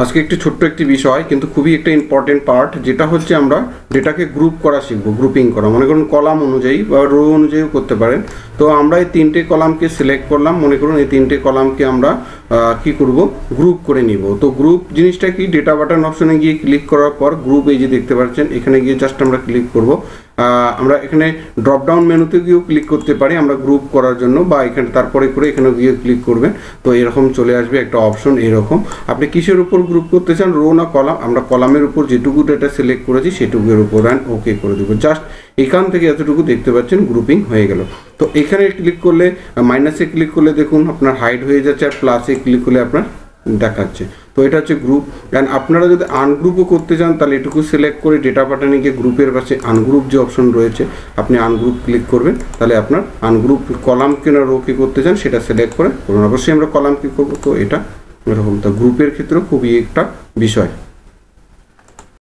আজকে একটি ছোট্ট একটি বিষয় কিন্তু খুবই একটা ইম্পর্টেন্ট পার্ট, যেটা হচ্ছে আমরা ডেটাকে গ্রুপ করা শিখবো, গ্রুপিং করা। মনে করুন কলাম অনুযায়ী বা রো অনুযায়ীও করতে পারেন। তো আমরা এই তিনটে কলামকে সিলেক্ট করলাম, মনে করুন এই তিনটে কলামকে আমরা কি করব, গ্রুপ করে নিব। তো গ্রুপ জিনিসটা কি, ডেটা বাটন অপশনে গিয়ে ক্লিক করার পর গ্রুপ এই যে দেখতে পাচ্ছেন, এখানে গিয়ে জাস্ট আমরা ক্লিক করব। আমরা এখানে ড্রপ ডাউন মেনুতে গিয়েও ক্লিক করতে পারি আমরা গ্রুপ করার জন্য, বা এখানে তারপরে করে এখানে গিয়ে ক্লিক করবেন। তো এরকম চলে আসবে একটা অপশন। এরকম আপনি কিসের উপর গ্রুপ করতে চান, রো না কলাম? আমরা কলামের উপর যেটুকু ডেটা সিলেক্ট করেছি সেটুকুর উপর ওকে করে দেবো। জাস্ট এখান থেকে এতটুকু দেখতে পাচ্ছেন গ্রুপিং হয়ে গেল। তো এখানে ক্লিক করলে, মাইনাসে ক্লিক করলে দেখুন আপনার হাইড হয়ে যাচ্ছে, আর প্লাসে ক্লিক করলে আপনার দেখাচ্ছে। তো এটা হচ্ছে গ্রুপ। অ্যান্ড আপনারা যদি আনগ্রুপও করতে চান তাহলে এটুকু সিলেক্ট করে ডেটা বাটনে গিয়ে গ্রুপের পাশে আনগ্রুপ যে অপশন রয়েছে, আপনি আনগ্রুপ ক্লিক করবেন। তাহলে আপনার আনগ্রুপ কলাম কিনা রো কি করতে চান সেটা সিলেক্ট করে করুন। অবশ্যই আমরা কলাম কি করবো, তো এটা এরকম। তো গ্রুপের ক্ষেত্রেও খুবই একটা বিষয়।